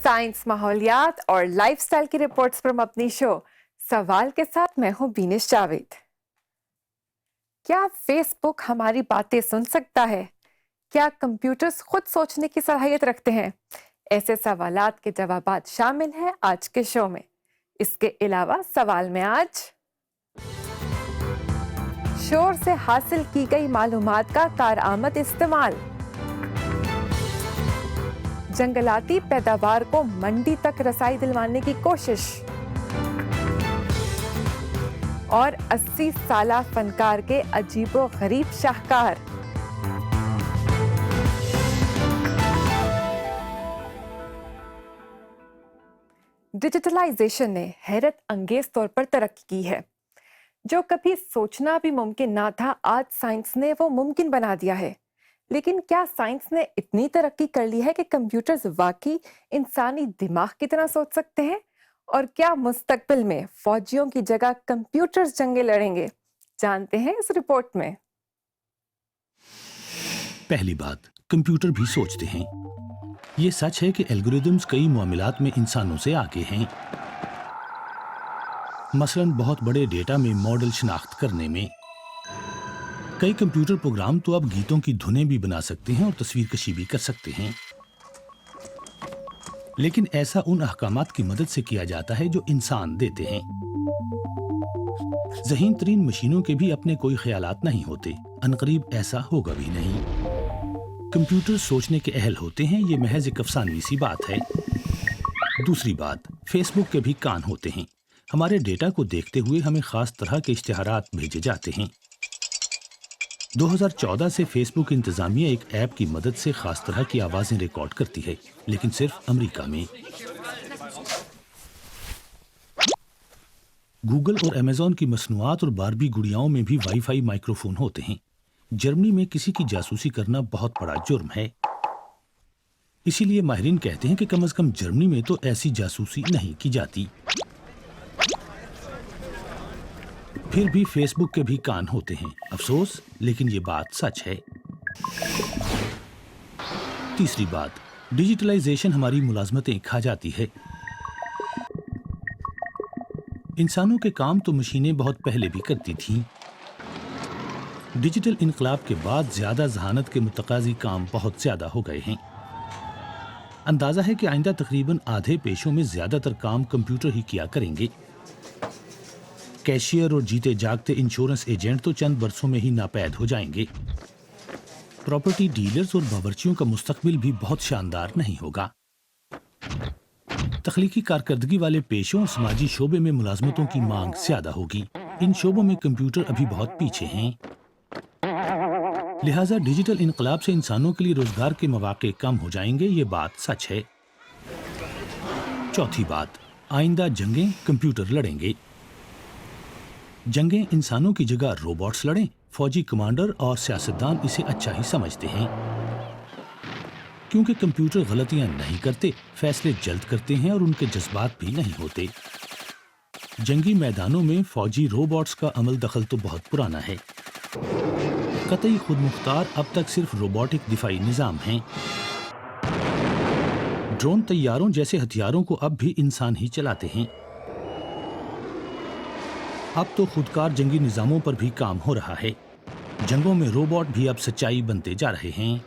Science, माहौलियात और lifestyle की reports पर अपनी शो सवाल के साथ मैं हूं बीनिश जावेद। क्या फेसबुक हमारी बातें सुन सकता है? क्या कंप्यूटर्स खुद सोचने की सलाहियत रखते हैं? ऐसे सवालात के जवाबात शामिल हैं आज के शो में। इसके अलावा सवाल में आज शोर से हासिल की गई मालूमात का कारआमद इस्तेमाल, जंगलाती पैदावार को मंडी तक रसाई दिलवाने की कोशिश और 80 साला फनकार के अजीबो गरीब शाहकार। डिजिटलाइजेशन ने हैरत अंगेज तौर पर तरक्की की है। जो कभी सोचना भी मुमकिन ना था, आज साइंस ने वो मुमकिन बना दिया है। लेकिन क्या साइंस ने इतनी तरक्की कर ली है कि कंप्यूटर्स वाकई इंसानी दिमाग की तरह सोच सकते हैं? और क्या मुस्तकबिल में फौजियों की जगह कंप्यूटर्स जंगें लड़ेंगे? जानते हैं इस रिपोर्ट में। पहली बात, कंप्यूटर भी सोचते हैं। ये सच है कि एल्गोरिदम्स कई मामलात में इंसानों से आगे हैं। मसलन बहुत बड़े डेटा में मॉडल शिनाख्त करने में। कई कंप्यूटर प्रोग्राम तो अब गीतों की धुनें भी बना सकते हैं और तस्वीर कशी भी कर सकते हैं। लेकिन ऐसा उन अहकामात की मदद से किया जाता है जो इंसान देते हैं। ज़हीन तरीन मशीनों के भी अपने कोई ख्यालात नहीं होते, अनकरीब ऐसा होगा भी नहीं। कंप्यूटर सोचने के अहल होते हैं, ये महज एक अफसानवी सी बात है। दूसरी बात, फेसबुक के भी कान होते हैं। हमारे डेटा को देखते हुए हमें खास तरह के इश्तिहारात भेजे जाते हैं। 2014 से फेसबुक इंतजामिया एक ऐप की मदद से खास तरह की आवाजें रिकॉर्ड करती है, लेकिन सिर्फ अमेरिका में। गूगल और अमेज़न की मसनूआत और बारबी गुड़ियाओं में भी वाईफाई माइक्रोफोन होते हैं। जर्मनी में किसी की जासूसी करना बहुत बड़ा जुर्म है। इसीलिए माहिरीन कहते हैं कि कम से कम जर्मनी में तो ऐसी जासूसी नहीं की जाती। फिर भी फेसबुक के भी कान होते हैं। अफसोस, लेकिन ये बात सच है। तीसरी बात, डिजिटलाइजेशन हमारी मुलाजमतें खा जाती है। इंसानों के काम तो मशीनें बहुत पहले भी करती थीं। डिजिटल इनकलाब के बाद ज्यादा जहानत के मुतकाजी काम बहुत ज्यादा हो गए हैं। अंदाजा है कि आइंदा तकरीबन आधे पेशों में ज्यादातर काम कंप्यूटर ही किया करेंगे। कैशियर और जीते जागते इंश्योरेंस एजेंट तो चंद बरसों में ही नापैद हो जाएंगे। प्रॉपर्टी डीलर्स और बावर्चियों का मुस्तकबिल भी बहुत शानदार नहीं होगा। तख्लीकी कारकर्दगी वाले पेशों और समाजी शोबे में मुलाजमतों की मांग ज्यादा होगी। इन शोबों में कंप्यूटर अभी बहुत पीछे हैं। लिहाजा डिजिटल इनकलाब से इंसानों के लिए रोजगार के मौके कम हो जाएंगे, ये बात सच है। चौथी बात, आइंदा जंगें कंप्यूटर लड़ेंगे। जंगें इंसानों की जगह रोबोट्स लड़ें, फौजी कमांडर और सियासतदान इसे अच्छा ही समझते हैं। क्योंकि कंप्यूटर गलतियां नहीं करते, फैसले जल्द करते हैं और उनके जज्बात भी नहीं होते। जंगी मैदानों में फौजी रोबोट्स का अमल दखल तो बहुत पुराना है। कतई खुद मुख्तार अब तक सिर्फ रोबोटिक दिफाई निजाम हैं। ड्रोन तैयारों जैसे हथियारों को अब भी इंसान ही चलाते हैं। अब तो खुदकार जंगी निजामों पर भी काम हो रहा है। जंगों में रोबोट भी अब सच्चाई बनते जा रहे हैं।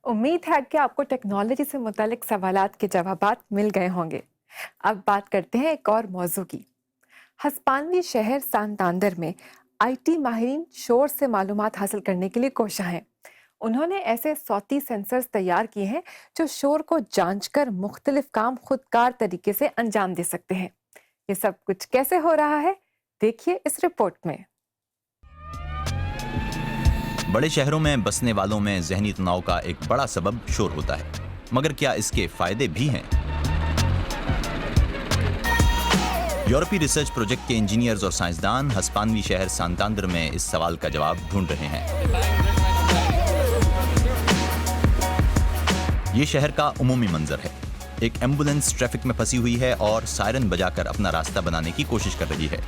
उम्मीद है कि आपको टेक्नोलॉजी से मुतालिक सवालात के जवाबात मिल गए होंगे। अब बात करते हैं एक और मौजू की। हस्पानवी शहर सांतांदर में आईटी माहिरीन शोर से मालूमात हासिल करने के लिए कोशां हैं। उन्होंने ऐसे सौती सेंसर्स तैयार किए हैं जो शोर को जांचकर मुख्तलिफ काम खुदकार तरीके से अंजाम दे सकते हैं। ये सब कुछ कैसे हो रहा है, देखिए इस रिपोर्ट में। बड़े शहरों में बसने वालों में ज़हनी तनाव का एक बड़ा सबब शोर होता है, मगर क्या इसके फायदे भी हैं? यूरोपीय रिसर्च प्रोजेक्ट के इंजीनियर्स और साइंसदान हस्पानवी शहर सांतांदर में इस सवाल का जवाब ढूंढ रहे हैं। ये शहर का उमूमी मंजर है। एक एम्बुलेंस ट्रैफिक में फंसी हुई है और सायरन बजाकर अपना रास्ता बनाने की कोशिश कर रही है।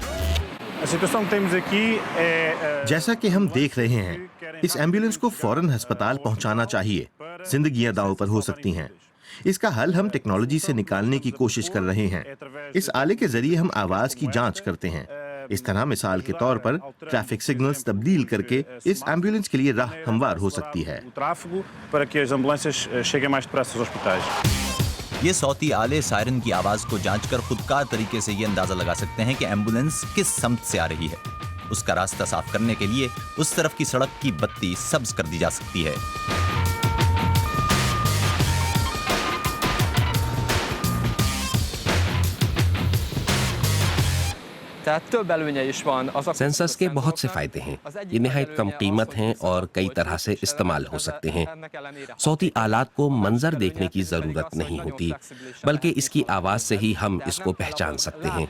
जैसा कि हम देख रहे हैं, इस एम्बुलेंस को फौरन अस्पताल पहुंचाना चाहिए। जिंदगियां दांव पर हो सकती हैं। इसका हल हम टेक्नोलॉजी से निकालने की कोशिश कर रहे हैं। इस आले के जरिए हम आवाज की जांच करते हैं। इस तरह मिसाल के तौर पर ट्रैफिक सिग्नल्स तब्दील करके इस एम्बुलेंस के लिए राह हमवार हो सकती है। ये सौती आले सायरन की आवाज को जानकर खुदकार तरीके से ये अंदाजा लगा सकते हैं कि एम्बुलेंस किस समत से आ रही है। उसका रास्ता साफ करने के लिए उस तरफ की सड़क की बत्ती सब्ज कर दी जा सकती है। सेंसर्स के बहुत से फायदे हैं। ये निहायत कम कीमत हैं और कई तरह से इस्तेमाल हो सकते हैं। सौती आलात को मंजर देखने की जरूरत नहीं होती, बल्कि इसकी आवाज से ही हम इसको पहचान सकते हैं।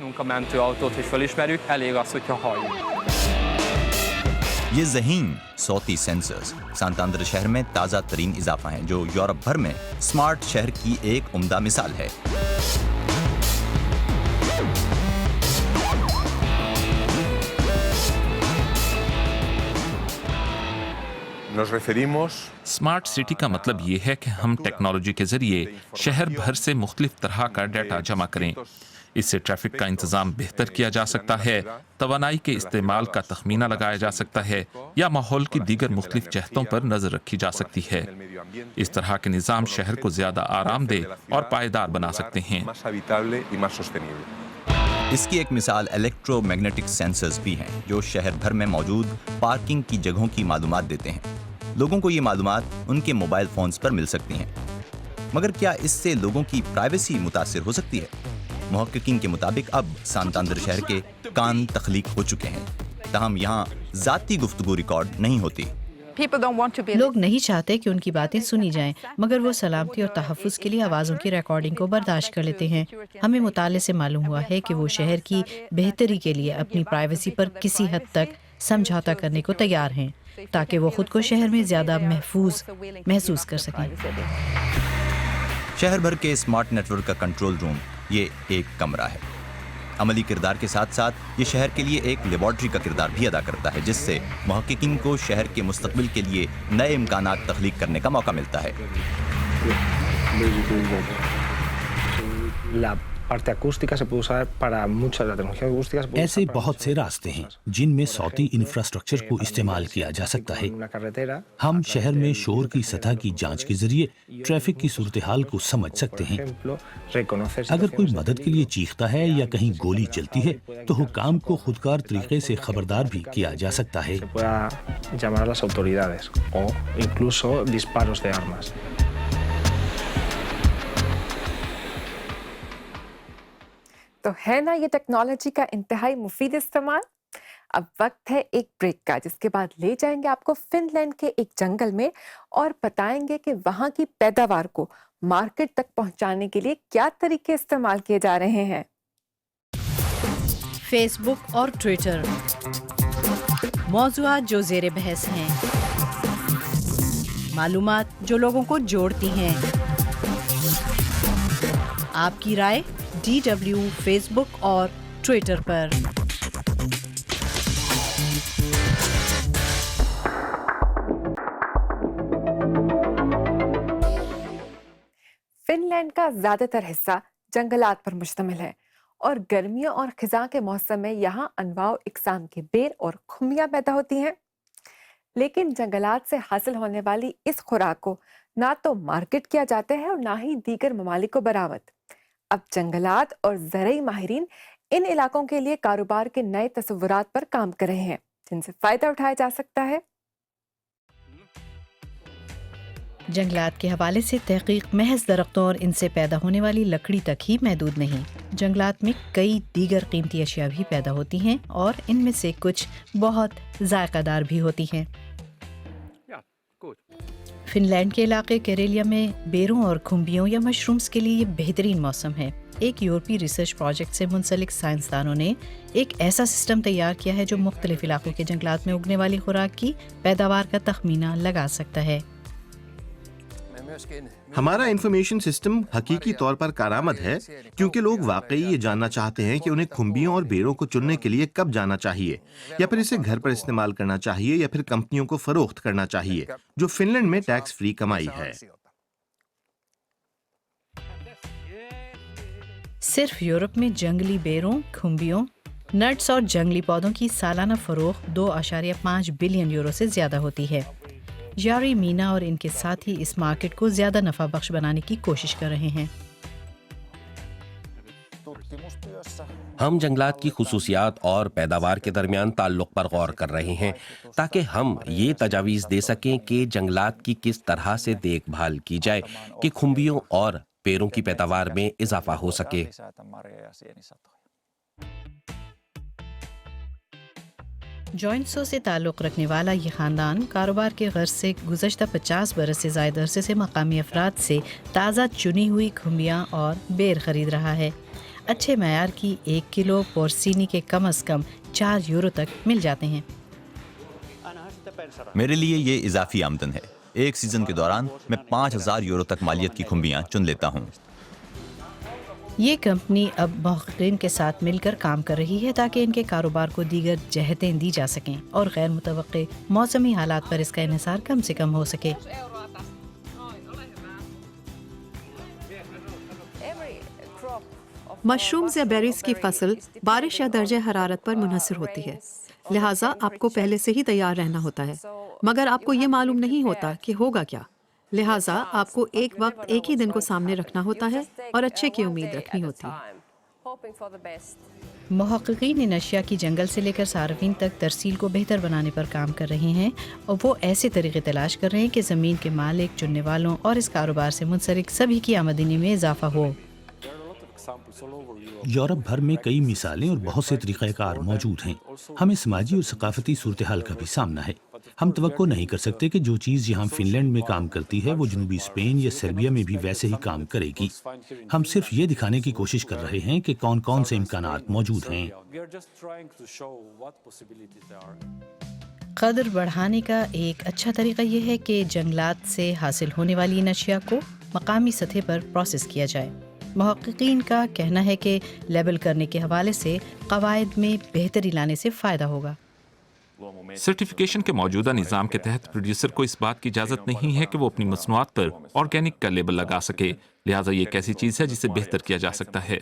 ये ज़हीन सौती सेंसर्स सांतांद्र शहर में ताज़ा तरीन इजाफा हैं, जो यूरोप भर में स्मार्ट शहर की एक उम्दा मिसाल है। स्मार्ट सिटी का मतलब ये है कि हम टेक्नोलॉजी के जरिए शहर भर से मुख्तलिफ तरह का डाटा जमा करें। इससे ट्रैफिक का इंतजाम बेहतर किया जा सकता है, तवानाई के इस्तेमाल का तखमीना लगाया जा सकता है या माहौल की दीगर मुख्तलिफ जहतों पर नजर रखी जा सकती है। इस तरह के निज़ाम शहर को ज्यादा आरामदेह और पायदार बना सकते हैं। इसकी एक मिसाल इलेक्ट्रोमैग्नेटिक सेंसर्स भी हैं, जो शहर भर में मौजूद पार्किंग की जगहों की मालूमात देते हैं। लोगों को ये मालूमात उनके मोबाइल फोन्स पर मिल सकती हैं। मगर क्या इससे लोगों की प्राइवेसी मुतासिर हो सकती है? मुहक्किकीन के मुताबिक अब सांतांद्र शहर के कान तख्लीक हो चुके हैं, ताहम यहाँ ज़ाती गुफ्तगू रिकॉर्ड नहीं होती। लोग नहीं चाहते कि उनकी बातें सुनी जाएं, मगर वो सलामती और तहफ़्फ़ुज़ के लिए आवाज़ों की रिकॉर्डिंग को बर्दाश्त कर लेते हैं। हमें मुताले से मालूम हुआ है कि वो शहर की बेहतरी के लिए अपनी प्राइवेसी पर किसी हद तक समझौता करने को तैयार हैं, ताकि वो खुद को शहर में ज़्यादा महफूज महसूस कर सकें। शहर भर के स्मार्ट नेटवर्क का कंट्रोल रूम ये एक कमरा है। अमली किरदार के साथ साथ ये शहर के लिए एक लेबॉर्ट्री का किरदार भी अदा करता है, जिससे मुहक्किकीन को शहर के मुस्तकबिल के लिए नए इम्कानात तख्लीक करने का मौका मिलता है। ऐसे बहुत से रास्ते हैं जिनमें सौती इंफ्रास्ट्रक्चर को इस्तेमाल किया जा सकता है। हम शहर में शोर की सतह की जांच के जरिए ट्रैफिक की सूरत हाल को समझ सकते हैं। अगर कोई मदद के लिए चीखता है या कहीं गोली चलती है तो हुक्काम को खुदकार तरीके से खबरदार भी किया जा सकता है। तो है ना ये टेक्नोलॉजी का इंतहाई मुफीद इस्तेमाल। अब वक्त है एक ब्रेक का, जिसके बाद ले जाएंगे आपको फिनलैंड के एक जंगल में और बताएंगे कि वहां की पैदावार को मार्केट तक पहुंचाने के लिए क्या तरीके इस्तेमाल किए जा रहे हैं। फेसबुक और ट्विटर, मौज़ूआत जो ज़ेरे बहस हैं, मालूमात जो लोगों को जोड़ती हैं। आपकी राय DW फेसबुक और ट्विटर पर। फिनलैंड का ज्यादातर हिस्सा जंगलात पर मुश्तमिल है और गर्मियों और खिज़ां के मौसम में यहाँ अनवाओ इकसाम के बेर और खुमियाँ पैदा होती हैं। लेकिन जंगलात से हासिल होने वाली इस खुराक को ना तो मार्केट किया जाता है और ना ही दीगर ममालिक को बरामद। अब जंगलात और ज़रई माहिरीन इन इलाकों के लिए कारोबार के नए तस्वुरात पर काम कर रहे हैं, जिनसे फायदा उठाया जा सकता है। जंगलात के हवाले से तहकीक महज दरख्तों और इनसे पैदा होने वाली लकड़ी तक ही महदूद नहीं। जंगलात में कई दीगर कीमती अशिया भी पैदा होती हैं और इनमें से कुछ बहुत जायकादार भी होती हैं। फिनलैंड के इलाके कैरेलिया में बेरों और खुम्बियों या मशरूम्स के लिए ये बेहतरीन मौसम है। एक यूरोपीय रिसर्च प्रोजेक्ट से मुंसलिक साइंसदानों ने एक ऐसा सिस्टम तैयार किया है जो मुख्तलिफ इलाकों के जंगलात में उगने वाली खुराक की पैदावार का तखमीना लगा सकता है। हमारा इंफॉर्मेशन सिस्टम हकीकी तौर पर कारामद है, क्योंकि लोग वाकई ये जानना चाहते हैं कि उन्हें खुम्बियों और बेरों को चुनने के लिए कब जाना चाहिए, या फिर इसे घर पर इस्तेमाल करना चाहिए या फिर कंपनियों को फरोख्त करना चाहिए, जो फिनलैंड में टैक्स फ्री कमाई है। सिर्फ यूरोप में जंगली बेरों, खुम्बियों, नट्स और जंगली पौधों की सालाना फरोख्त 2.5 बिलियन यूरो से ज्यादा होती है। यारी मीना और इनके साथी इस मार्केट को ज्यादा नफा बख्श बनाने की कोशिश कर रहे हैं। हम जंगलात की खुसूसियात और पैदावार के दरमियान ताल्लुक पर गौर कर रहे हैं ताकि हम ये तजावीज़ दे सकें कि जंगलात की किस तरह से देखभाल की जाए कि खुम्बियों और पेड़ों की पैदावार में इजाफा हो सके। जॉइंट्सो से ताल्लुक़ रखने वाला ये ख़ानदान कारोबार के गर्ज से गुज़श्ता 50 बरस से ज़ायद अरसे से मकामी अफराद से ताज़ा चुनी हुई खुम्बियाँ और बेर ख़रीद रहा है। अच्छे मयार की 1 किलो पोर्सिनी के कम से कम 4 यूरो तक मिल जाते हैं। मेरे लिए ये इजाफी आमदन है। एक सीजन के दौरान मैं 5,000 यूरो तक मालियत की खुम्बियाँ चुन लेता हूँ। ये कंपनी अब महक़क़ीन के साथ मिलकर काम कर रही है ताकि इनके कारोबार को दीगर जहतें दी जा सकें और गैर मुतवक्के मौसमी हालात पर इसका इन्हिसार कम से कम हो सके। मशरूम्स या बेरीज की फसल बारिश या दर्जे हरारत पर मुनहसर होती है, लिहाजा आपको पहले से ही तैयार रहना होता है, मगर आपको ये मालूम नहीं होता कि होगा क्या। लिहाजा आपको एक वक्त एक ही दिन को सामने रखना होता है और अच्छे की उम्मीद रखनी होती है। मुहक्किकीन इन अशिया की जंगल से लेकर सार्फिन तक तरसील को बेहतर बनाने पर काम कर रहे हैं और वो ऐसे तरीके तलाश कर रहे हैं कि ज़मीन के मालिक, चुनने वालों और इस कारोबार से मुंसलिक सभी की आमदनी में इजाफा हो। यूरोप भर में कई मिसालें और बहुत से तरीक़ाकार मौजूद हैं। हमें समाजी और सकाफती सूरत हाल का भी सामना है। हम तवक्को नहीं कर सकते कि जो चीज़ यहाँ फिनलैंड में काम करती है वो जनूबी स्पेन या सर्बिया में भी वैसे ही काम करेगी। हम सिर्फ ये दिखाने की कोशिश कर रहे हैं कि कौन कौन से इम्कानात मौजूद हैं। कदर बढ़ाने का एक अच्छा तरीका यह है कि जंगलात से हासिल होने वाली इन अशिया को मकामी सतह पर प्रोसेस किया जाए। मुहक्किकीन का कहना है कि लेबल करने के हवाले से कवायद में बेहतरी लाने से फ़ायदा होगा। सर्टिफिकेशन के मौजूदा निज़ाम के तहत प्रोड्यूसर को इस बात की इजाज़त नहीं है कि वो अपनी मसनूआत पर ऑर्गेनिक का लेबल लगा सके, लिहाजा ये एक ऐसी चीज़ है जिसे बेहतर किया जा सकता है।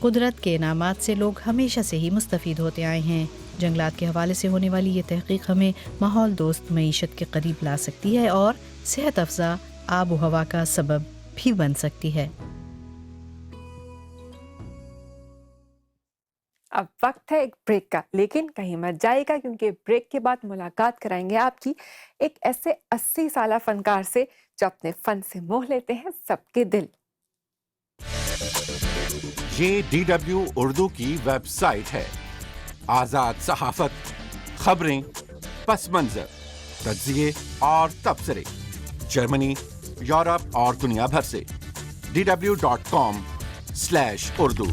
कुदरत के इनामात से लोग हमेशा से ही मुस्तफ़ीद होते आए हैं। जंगलात के हवाले से होने वाली ये तहक़ीक़ हमें माहौल दोस्त मईशत के करीब ला सकती है और सेहत अफ़ज़ा आब व हवा का सबब भी बन सकती है। अब वक्त है एक ब्रेक का, लेकिन कहीं मत जाएगा क्योंकि ब्रेक के बाद मुलाकात कराएंगे आपकी एक ऐसे 80 साला फनकार से जो अपने फन से मोह लेते हैं सबके दिल। ये DW उर्दू की वेबसाइट है। आजाद सहाफत, खबरें, पस मंजर, तज्जिए और तबसरे जर्मनी, यूरोप और दुनिया भर से dw.com/urdu।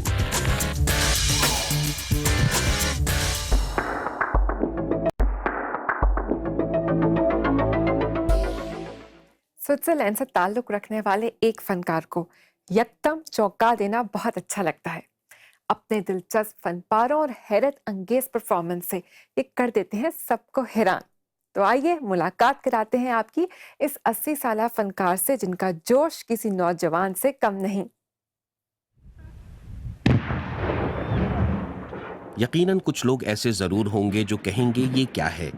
स्विट्जरलैंड से ताल्लुक रखने वाले एक फनकार को यकदम चौंका देना बहुत अच्छा लगता है। अपने दिलचस्प फनपारों और हैरत अंगेज परफॉर्मेंस से ये कर देते हैं सबको हैरान। तो आइए मुलाकात कराते हैं आपकी इस 80 साला फनकार से जिनका जोश किसी नौजवान से कम नहीं। यकीनन कुछ लोग ऐसे जरूर होंगे जो कहेंगे ये क्या है।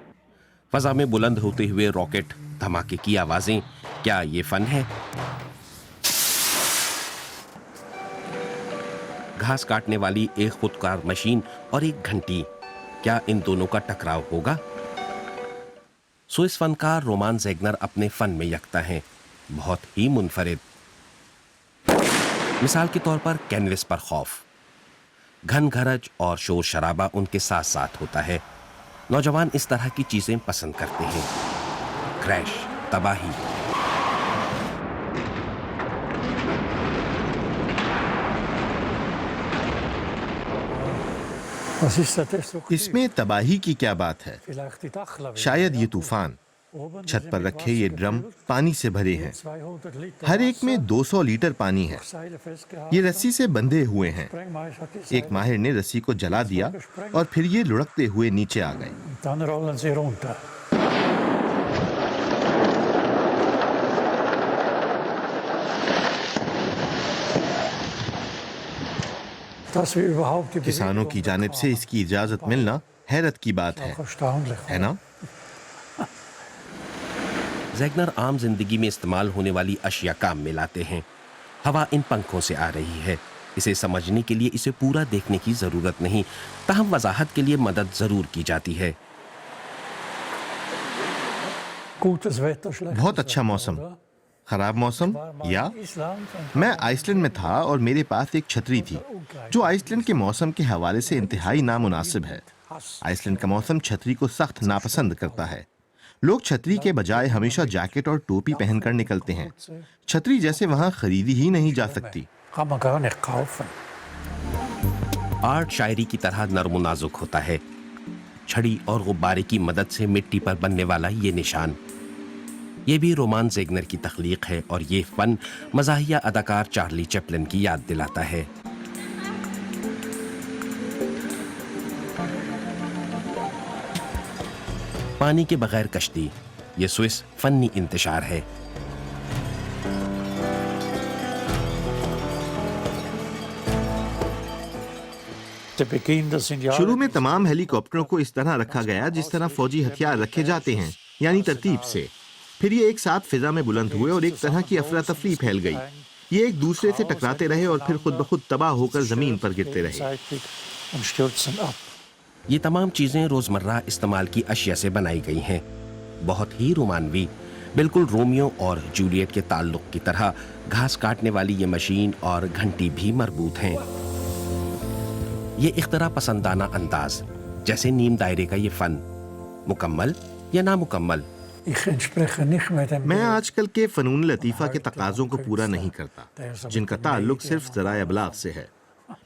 फजा में बुलंद होते हुए रॉकेट, धमाके की आवाजें, क्या ये फन है? घास काटने वाली एक खुदकार मशीन और एक घंटी, क्या इन दोनों का टकराव होगा? स्विस फनकार रोमान ज़ेगनर अपने फन में यकता हैं, बहुत ही मुनफरिद। मिसाल के तौर पर कैनवस पर खौफ, घन घरज और शोर शराबा उनके साथ साथ होता है। नौजवान इस तरह की चीजें पसंद करते हैं। क्रैश, तबाही। इसमें तबाही की क्या बात है? शायद ये तूफान। छत पर रखे ये ड्रम पानी से भरे हैं। हर एक में 200 लीटर पानी है। ये रस्सी से बंधे हुए हैं। एक माहिर ने रस्सी को जला दिया और फिर ये लुढ़कते हुए नीचे आ गए। किसानों की जानिब से इसकी इजाजत मिलना हैरत की बात है ना? ज़ैगनर आम जिंदगी में इस्तेमाल होने वाली अशिया काम में लाते हैं। हवा इन पंखों से आ रही है। इसे समझने के लिए इसे पूरा देखने की जरूरत नहीं, ताहम वजाहत के लिए मदद जरूर की जाती है। बहुत अच्छा मौसम, खराब मौसम या? मैं आइसलैंड में था और मेरे पास एक छतरी थी जो आइसलैंड के मौसम के हवाले से इंतहाई नामुनासिब है। आइसलैंड का मौसम छतरी को सख्त नापसंद करता है। लोग छतरी के बजाय हमेशा जैकेट और टोपी पहनकर निकलते हैं। छतरी जैसे वहां खरीदी ही नहीं जा सकती। आर्ट शायरी की तरह नर्म नाजुक होता है। छड़ी और गुब्बारे की मदद से मिट्टी पर बनने वाला ये निशान, ये भी रोमान ज़ैगनर की तख्लीक है और ये फन मज़ाहिया अदाकार चार्ली चैपलिन की याद दिलाता है। पानी के बगैर कश्ती, ये स्विस फनी इंतशार है। शुरू में तमाम हेलीकॉप्टरों को इस तरह रखा गया जिस तरह फौजी हथियार रखे जाते हैं, यानी तरतीब से। फिर ये एक साथ फिजा में बुलंद हुए और एक तरह की अफरा तफरी फैल गई। ये एक दूसरे से टकराते रहे और फिर खुद ब खुद तबाह होकर जमीन पर गिरते रहे। ये तमाम चीजें रोजमर्रा इस्तेमाल की अशिया से बनाई गई हैं। बहुत ही रोमानवी, बिल्कुल रोमियो और जूलियट के ताल्लुक की तरह घास काटने वाली ये मशीन और घंटी भी मरबूत हैं। ये इख्तरा पसंदाना अंदाज, जैसे नीम दायरे का ये फन, मुकम्मल या नामुकम्मल? मैं आजकल के फनून लतीफ़ा के तकाज़ों को पूरा नहीं करता, जिनका ताल्लुक सिर्फ ज़राए अबलाग से है।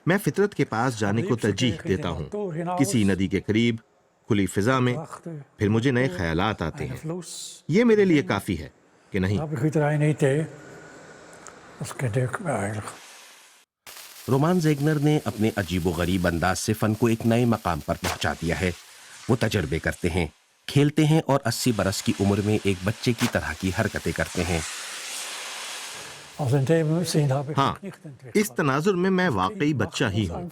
मैं फितरत के पास जाने को तरजीह देता हूँ, किसी नदी के करीब, खुली फिजा में। फिर मुझे नए ख्यालात आते हैं। ये मेरे लिए काफ़ी है कि नहीं? रोमान ज़ैगनर ने अपने अजीबो-गरीब अंदाज से फन को एक नए मकाम पर पहुंचा दिया है। वो तजर्बे करते हैं, खेलते हैं और 80 बरस की उम्र में एक बच्चे की तरह की हरकतें करते हैं। हाँ, इस तनाजुर में मैं वाकई बच्चा ही हूँ।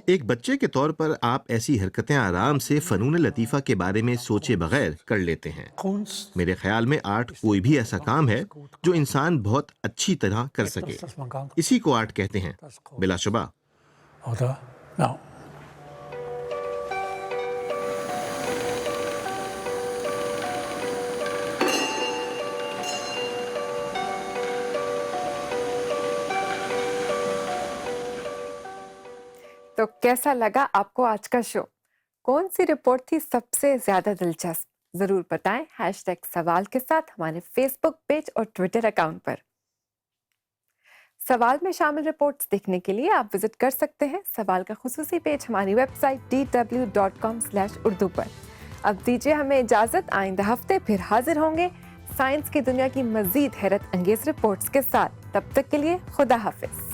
एक बच्चे के तौर पर आप ऐसी हरकतें आराम से फनून लतीफ़ा के बारे में सोचे बगैर कर लेते हैं। मेरे ख्याल में आर्ट कोई भी ऐसा काम है जो इंसान बहुत अच्छी तरह कर सके। इसी को आर्ट कहते हैं, बिलाशुबा। तो कैसा लगा आपको आज का शो? कौन सी रिपोर्ट थी सबसे ज्यादा दिलचस्प? जरूर बताएं #सवाल के साथ हमारे फेसबुक पेज और ट्विटर अकाउंट पर। सवाल में शामिल रिपोर्ट्स देखने के लिए आप विजिट कर सकते हैं सवाल का खुसूसी पेज हमारी वेबसाइट dw.com/urdu पर। अब दीजिए हमें इजाजत, आइंदा हफ्ते फिर हाजिर होंगे साइंस की दुनिया की मजीद हैरत अंगेज रिपोर्ट्स के साथ। तब तक के लिए खुदा हाफिज।